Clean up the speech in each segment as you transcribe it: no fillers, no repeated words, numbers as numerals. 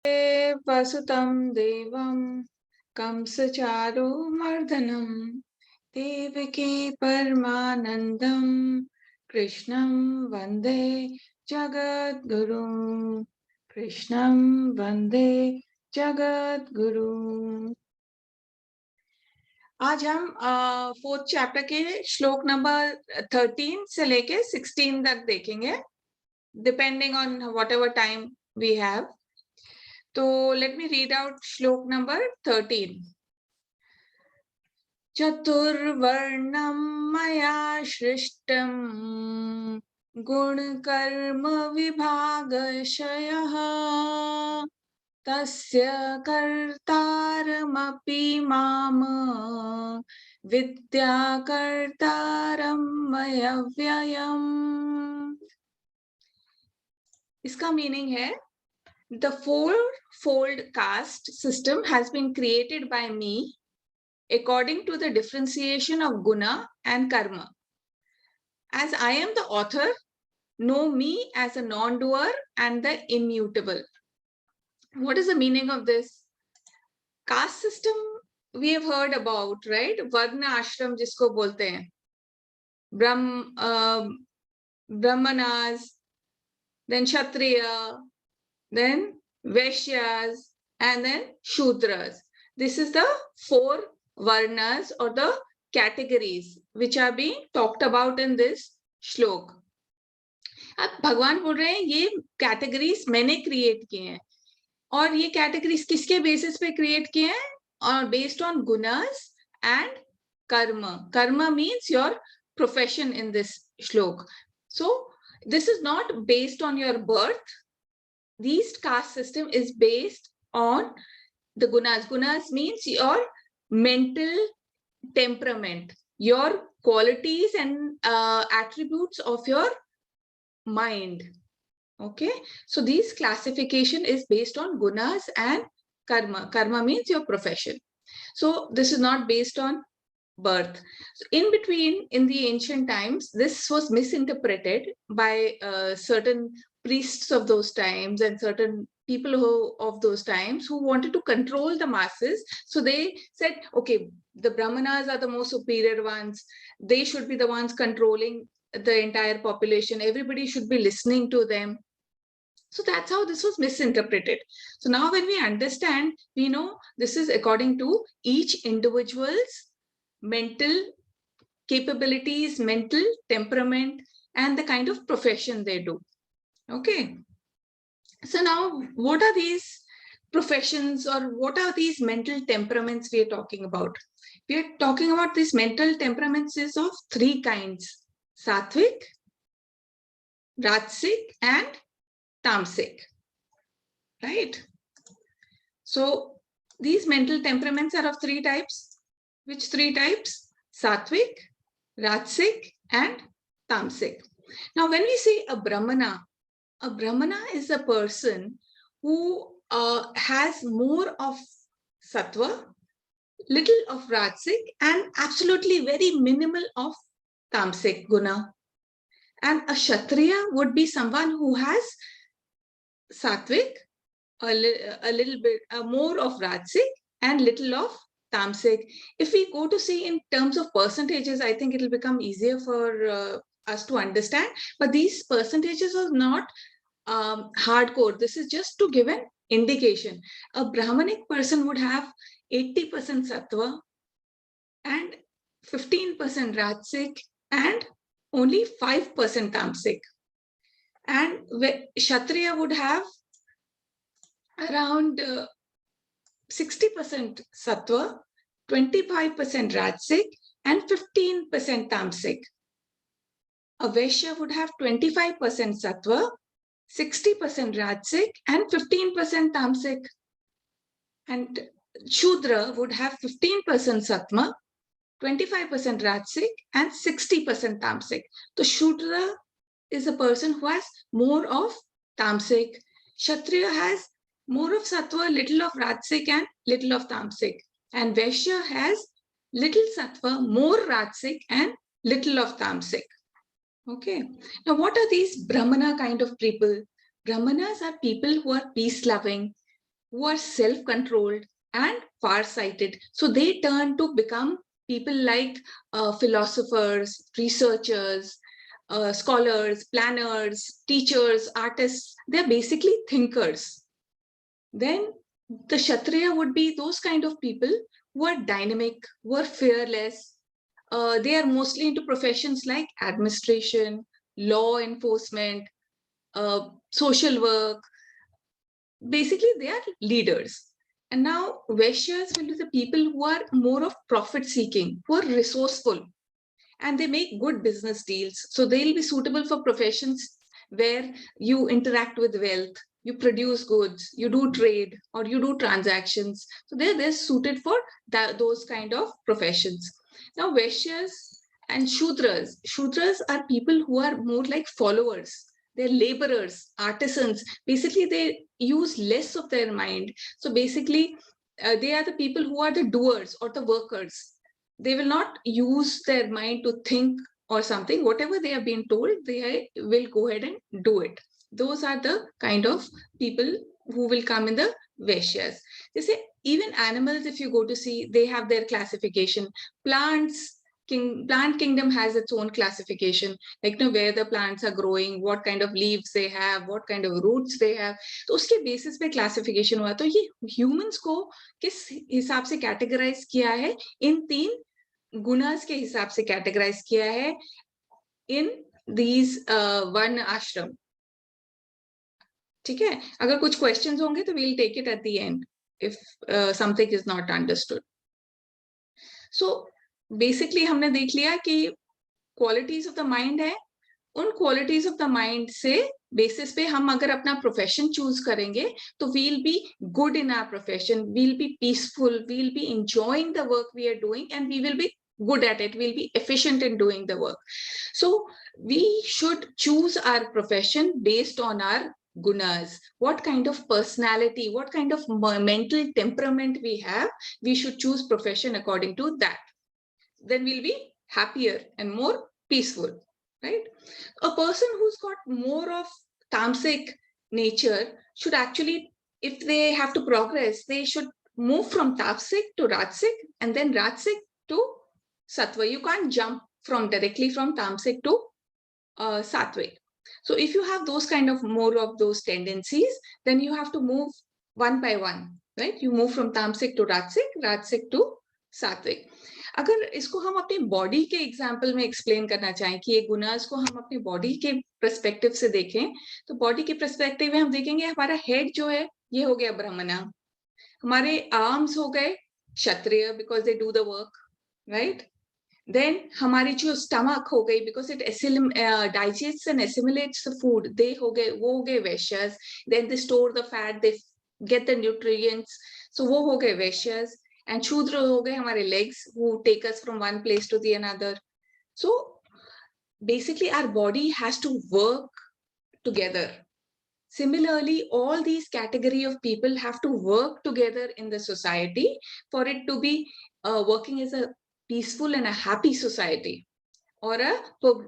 Vasutam Devam Kamsacharo Mardhanam Devaki Paramanandam Krishnam Vande Jagat Guru Krishnam Vande Jagat Guru। आज हम fourth chapter के श्लोक number 13 से लेके 16 तक देखेंगे, depending on whatever time we have. तो let me read out shloka number 13। चतुर्वर्णं मया सृष्टं गुणकर्म विभागशयः तस्य कर्तारमपि माम विद्याकर्तारं मयव्ययम्। इसका मीनिंग है, the four-fold caste system has been created by me according to the differentiation of guna and karma. As I am the author, know me as a non-doer and the immutable. What is the meaning of this? Caste system we have heard about, right? Varnashram jisko bolte hain. Brahmanas, then Kshatriya, then Vaishyas, and then Shudras. This is the four varnas or the categories which are being talked about in this श्लोक। अब भगवान बोल रहे हैं ये categories मैंने create किए हैं, और ये कैटेगरीज किसके बेसिस पे क्रिएट किए हैं? और based on गुनास and karma. Karma means your profession in this shloka. So this is not based on your birth. This caste system is based on the gunas. Gunas means your mental temperament, your qualities and attributes of your mind. Okay, so this classification is based on gunas and karma. Karma means your profession. So this is not based on birth. So in between, in the ancient times, this was misinterpreted by certain priests of those times and certain people of those times who wanted to control the masses. So they said, okay, the Brahmanas are the most superior ones. They should be the ones controlling the entire population. Everybody should be listening to them. So that's how this was misinterpreted. So now when we understand, we know this is according to each individual's mental capabilities, mental temperament, and the kind of profession they do. Okay. So now what are these professions, or what are these mental temperaments we are talking about? We are talking about these mental temperaments is of three kinds: Sattvic, Rajasic, and Tamasic. Right? So these mental temperaments are of three types. Which three types? Sattvic, Rajasic, and Tamasic. Now when we say a Brahmana is a person who has more of Sattva, little of Rajasic, and absolutely very minimal of Tamasic guna. And a Kshatriya would be someone who has Sattvic, a little bit more of Rajasic, and little of Tamasic. If we go to see in terms of percentages, I think it will become easier for us to understand. But these percentages are not hardcore. This is just to give an indication. A Brahmanic person would have 80% Sattva and 15% Rajasic and only 5% Tamasic. And Kshatriya would have around 60% Sattva, 25% Rajasic, and 15% Tamasic. A Vaishya would have 25% Sattva, 60% Rajasic, and 15% Tamasic. And Shudra would have 15% Sattva, 25% Rajasic, and 60% Tamasic. So Shudra is a person who has more of Tamasic. Kshatriya has more of Sattva, little of Rajasic, and little of Tamasic. And Vaishya has little Sattva, more Rajasic, and little of Tamasic. Okay. Now, what are these Brahmana kind of people? Brahmanas are people who are peace-loving. who are self-controlled and far-sighted. So they turn to become people like philosophers, researchers, scholars, planners, teachers, artists. They're basically thinkers. Then the Kshatriya would be those kind of people who are dynamic, who are fearless. They are mostly into professions like administration, law enforcement, social work. Basically, they are leaders. And now Vaishyas will be the people who are more of profit seeking, who are resourceful, and they make good business deals. So they'll be suitable for professions where you interact with wealth, you produce goods, you do trade, or you do transactions. So they're suited for those kind of professions. Now, Vaishyas and Shudras are people who are more like followers. They're laborers, artisans. Basically, they use less of their mind. So basically, they are the people who are the doers or the workers. They will not use their mind to think or something. Whatever they have been told, they will go ahead and do it. Those are the kind of people who will come in the Vaishyas. They say even animals, if you go to see, they have their classification. Plant kingdom has its own classification, like where the plants are growing, what kind of leaves they have, what kind of roots they have. तो उसके basis पे classification हुआ. तो ये humans को किस हिसाब से categorize किया है? इन 3 गुनास के हिसाब से कैटेगराइज किया है इन दीज वन आश्रम. ठीक है, अगर कुछ क्वेश्चंस होंगे तो we'll take it at the end if something is not understood. So basically हमने देख लिया कि क्वालिटीज ऑफ द माइंड है. उन क्वालिटीज ऑफ द माइंड से बेसिस पे हम अगर अपना प्रोफेशन चूज करेंगे तो we'll be good in our profession, we'll be peaceful, we'll be enjoying the work we are doing and we will be good at it, we'll be efficient in doing the work. So we should choose our profession based on our gunas. What kind of personality, what kind of mental temperament we have, we should choose profession according to that. Then we'll be happier and more peaceful, right? A person who's got more of tamasic nature should actually, if they have to progress, they should move from tamasic to rajasic and then rajasic to sattva. You can't jump from directly from tamasic to sattvic. So if you have those kind of more of those tendencies, then you have to move one by one, right? You move from tamasic to rajasic to sattvic. अगर इसको हम अपनी body के example में explain करना चाहें कि ये गुनास को हम अपनी बॉडी के पर्सपेक्टिव से देखें, तो बॉडी के पर्सपेक्टिव में हम देखेंगे हमारा हेड जो है ये हो गया ब्राह्मणा, हमारे आर्म्स हो गए Kshatriya because they do the work, right? Then हमारी जो स्टमक हो गई because it digests and assimilates the food, they हो गए, वो हो गए Vaishyas. Then they store the fat, they get the nutrients, so वो हो गए वैश्यस. And शूद्र हो गए हमारे legs who take us from one place to the another. So basically our body has to work together. Similarly, all these category of people have to work together in the society for it to be working as a peaceful and a happy society or a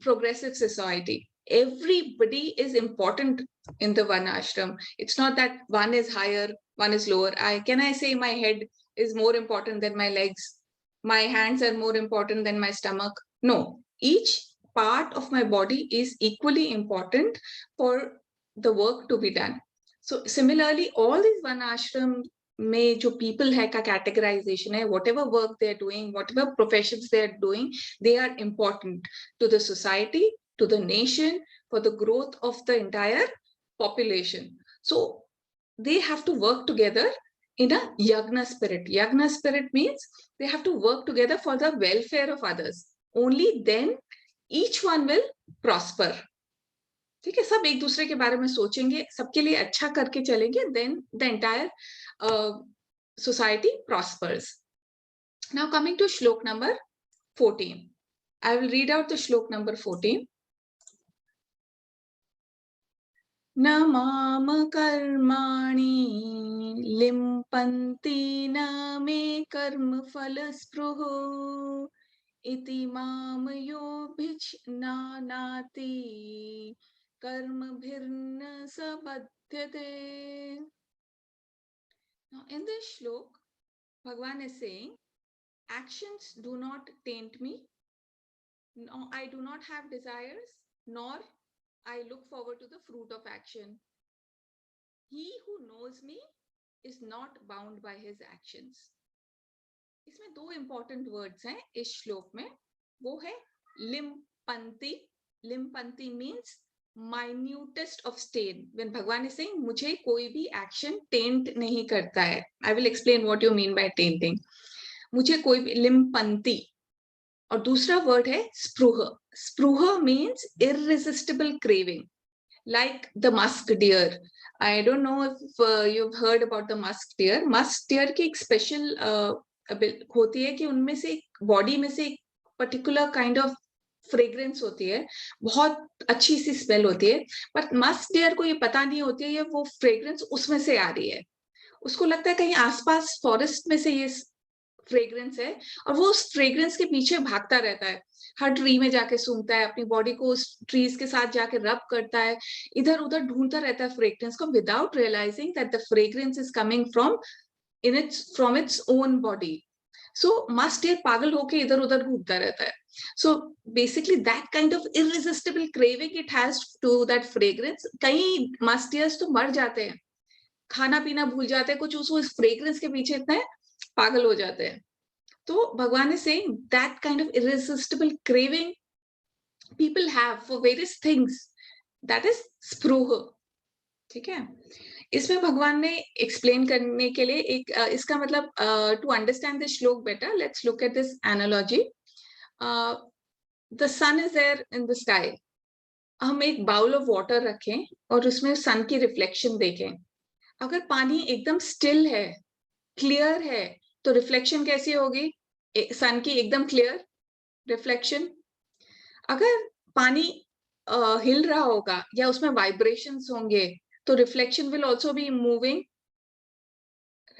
progressive society. Everybody is important in the one ashram. It's not that one is higher, one is lower. Can I say my head is more important than my legs? My hands are more important than my stomach? No, each part of my body is equally important for the work to be done. So similarly, all these one ashram में जो people है का categorization है, whatever work they are doing, whatever professions they are doing, they are important to the society, to the nation, for the growth of the entire population. So they have to work together in a yagna spirit. Yagna spirit means they have to work together for the welfare of others. Only then each one will prosper. ठीक है, सब एक दूसरे के बारे में सोचेंगे, सबके लिए अच्छा करके चलेंगे, then the entire society prospers. Now coming to shlok number 14. I will read out the shlok number 14. न माम कर्माणि लिम्पन्ति न मे कर्म फल स्पृहो इति माम योऽभिजानाति कर्मभिर्न स बध्यते. Now, in this shlok, Bhagavan is saying, actions do not taint me. No, I do not have desires, nor I look forward to the fruit of action. He who knows me is not bound by his actions. इसमें दो important words हैं इस श्लोक में, वो है लिम्पंती. लिम्पंती means minutest of stain. When Bhagwan is saying मुझे कोई भी एक्शन टेंट नहीं करता है. I will explain what you mean by tainting. मुझे कोई भी लिम्पंती. और दूसरा वर्ड है स्प्रूह. स्प्रूह means irresistible craving, like the musk deer. I don't know if you've heard about the musk deer. Musk deer की एक special होती है कि उनमें से बॉडी में से एक पर्टिकुलर काइंड ऑफ फ्रेग्रेंस होती है, बहुत अच्छी सी स्मेल होती है, बट मस्क डियर को ये पता नहीं होती है ये वो फ्रेग्रेंस उसमें से आ रही है. उसको लगता है कहीं आसपास फॉरेस्ट में से ये फ्रेग्रेंस है, और वो उस फ्रेग्रेंस के पीछे भागता रहता है. हर ट्री में जाके सूंघता है, अपनी बॉडी को उस ट्रीज के साथ जाके रब करता है, इधर उधर ढूंढता रहता है फ्रेग्रेंस को, without realising that the fragrance is coming from its own body. So musk deer पागल होके इधर उधर घूमता रहता है. So basically that kind of irresistible craving it has to that fragrance. कई मस्ट डियर्स तो मर जाते हैं, खाना पीना भूल जाते हैं, कुछ उस फ्रेग्रेंस के पीछे इतने पागल हो जाते हैं. तो भगवान is saying that kind of irresistible craving people have for various things, that is spruha. ठीक है. इसमें भगवान ने एक्सप्लेन करने के लिए एक इसका मतलब to understand this shloka better, let's look at this analogy. The sun is there in the sky. हम एक बाउल ऑफ वाटर रखें और उसमें सन की रिफ्लेक्शन देखें. अगर पानी एकदम स्टिल है, क्लियर है, तो रिफ्लेक्शन कैसी होगी? सन की एकदम क्लियर रिफ्लेक्शन. अगर पानी हिल रहा होगा या उसमें वाइब्रेशंस होंगे तो reflection will also be moving,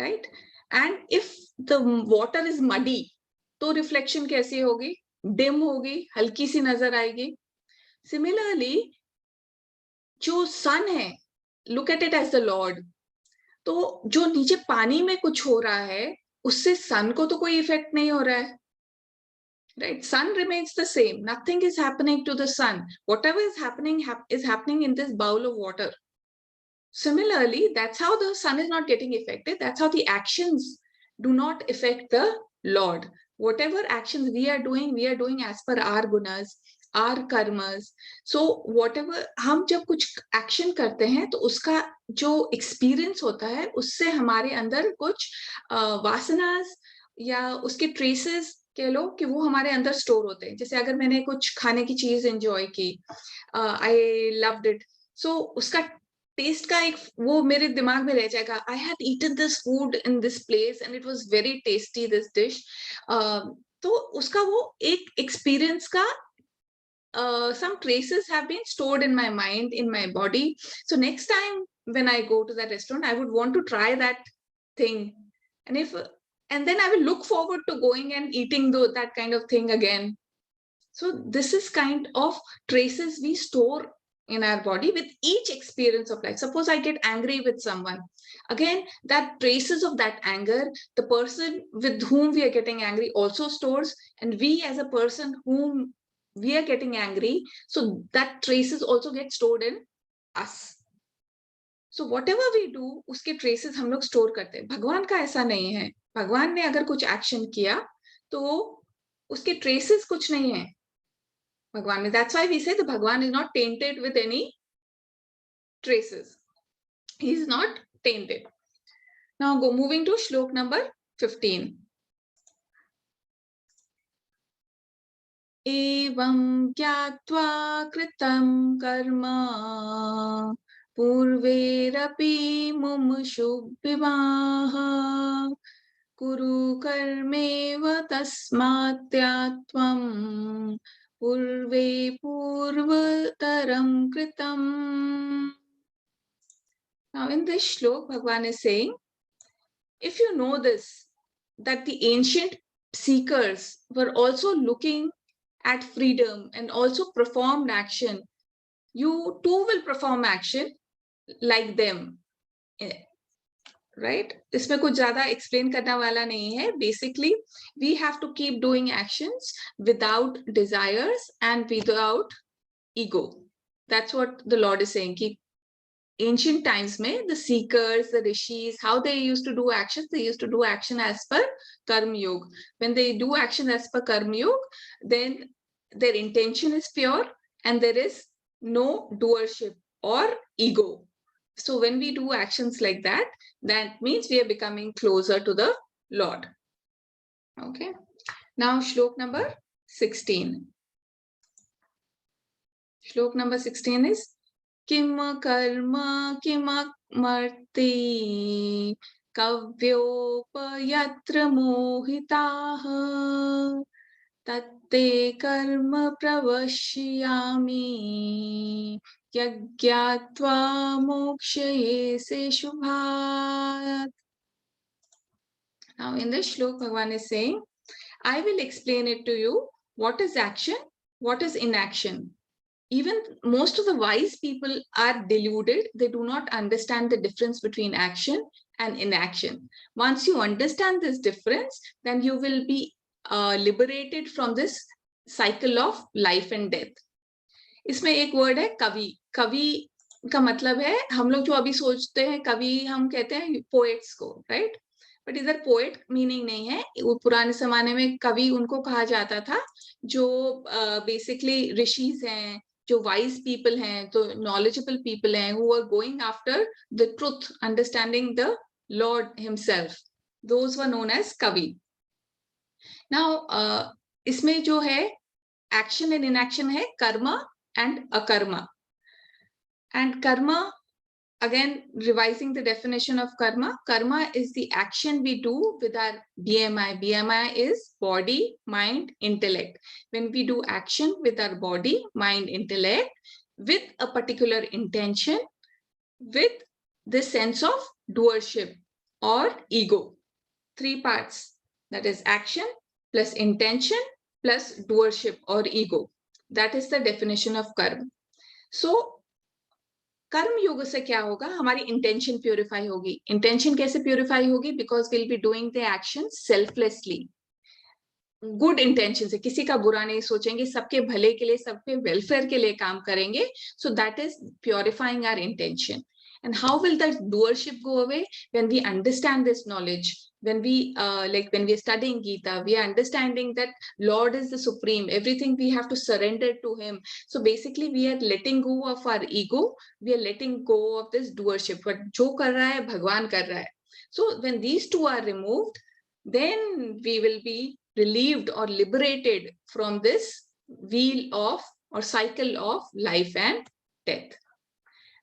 right? And if the water is muddy तो रिफ्लेक्शन कैसी होगी? डिम होगी, हल्की सी नजर आएगी. सिमिलरली जो सन है, look at it as the lord. तो जो नीचे पानी में कुछ हो रहा है उससे सन को तो कोई इफेक्ट नहीं हो रहा है, right? Sun remains the same. Nothing is happening to the sun. Whatever is happening is happening in this bowl of water. Similarly, that's how the sun is not getting affected. That's how the actions do not affect the Lord. Whatever actions we are doing as per our gunas, our karmas. So whatever हम जब कुछ action करते हैं तो उसका जो experience होता है उससे हमारे अंदर कुछ वासनास या उसके traces कह लो कि वो हमारे अंदर स्टोर होते हैं. जैसे अगर मैंने कुछ खाने की चीज एंजॉय की, आई लव्ड इट, सो उसका टेस्ट का एक वो मेरे दिमाग में रह जाएगा. I had eaten this food in this place and it was very tasty this dish. तो उसका वो एक एक्सपीरियंस का some traces have been stored in my mind, in my body. So next time when I go to that restaurant, I would want to try that thing. And then I will look forward to going and eating that kind of thing again. So this is kind of traces we store in our body with each experience of life. Suppose I get angry with someone. Again, that traces of that anger, the person with whom we are getting angry also stores, and we as a person whom we are getting angry, so that traces also get stored in us. So whatever we do, उसके traces हम लोग store करते हैं. भगवान का ऐसा नहीं है. भगवान ने अगर कुछ action किया तो उसके traces कुछ नहीं है भगवान में. That's why we say the Bhagwan is not tainted with any traces. He is not tainted. Now moving to shlok number 15. Evam gyatva kritam karma पूर्वेरपि मुमुषुभिमाः कुरु कर्मेव तस्मात्त्यात्वं पूर्वे पूर्वतरं कृतम्. Now in this shlok, Bhagwan is saying, if you know this, that the ancient seekers were also looking at freedom and also performed action, you too will perform action like them. right? इसमें कुछ ज्यादा explain करने वाला नहीं है. Basically, we have to keep doing actions without desires and without ego. That's what the Lord is saying. कि ancient times में the seekers, the rishis, how they used to do actions, they used to do action as per karma yoga. When they do action as per karma yoga, then their intention is pure and there is no doership or ego. So when we do actions like that, that means we are becoming closer to the Lord. Okay. Now shlok number 16. Shlok number 16 is किम कर्म किमर्ति कव्योपयत्र मोहिताः तत्ते कर्म प्रवक्ष्यामि यज्ञात्वा मोक्षयेसे शुभात्. Now in this shlok Bhagavan is saying, I will explain it to you what is action, what is inaction. Even most of the wise people are deluded. They do not understand the difference between action and inaction. Once you understand this difference, then you will be liberated from this cycle of life and death. इसमें एक word है कवि. कवि का मतलब है, हम लोग जो अभी सोचते हैं कवि, हम कहते हैं पोएट्स को, राइट? बट इधर पोएट मीनिंग नहीं है. वो पुराने जमाने में कवि उनको कहा जाता था जो बेसिकली ऋषिज हैं, जो वाइज पीपल हैं, तो नॉलेजेबल पीपल हैं, who are going after the truth, understanding the lord himself. Those were known as kavi. Now इसमें जो है एक्शन एंड इनएक्शन है Karma and akarma. And karma, again revising the definition of karma, karma is the action we do with our BMI. BMI is body, mind, intellect. When we do action with our body, mind, intellect, with a particular intention, with the sense of doership or ego. 3 parts, that is action plus intention plus doership or ego. That is the definition of karma. So कर्म योग से क्या होगा? हमारी intention purify होगी. Intention कैसे purify होगी? Because will be doing the action selflessly, good intention से, किसी का बुरा नहीं सोचेंगे, सबके भले के लिए, सबके वेलफेयर के लिए काम करेंगे. So that is purifying our intention. And how will that doership go away? When we understand this knowledge, when we when we are studying Gita, we are understanding that Lord is the supreme, everything we have to surrender to him. So basically we are letting go of our ego, we are letting go of this doership. But जो कर रहा है भगवान कर रहा है. So when these two are removed, then we will be relieved or liberated from this wheel of or cycle of life and death.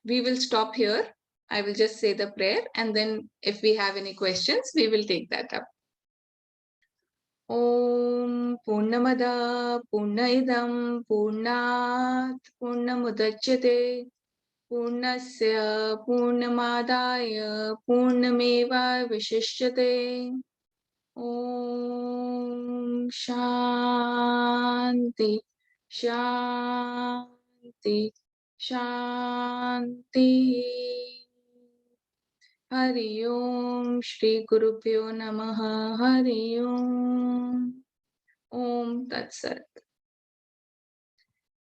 We will stop here. I will just say the prayer and then if we have any questions, we will take that up. Om Purnamada Purnaidam Purnat Purnamudachyate Purnasya Purnamadaya Purnameva Vishishyate. Om Shanti Shanti Shanti. Hari Om Shri Gurubhyo Namaha. Hari Om. Om Tat Sat.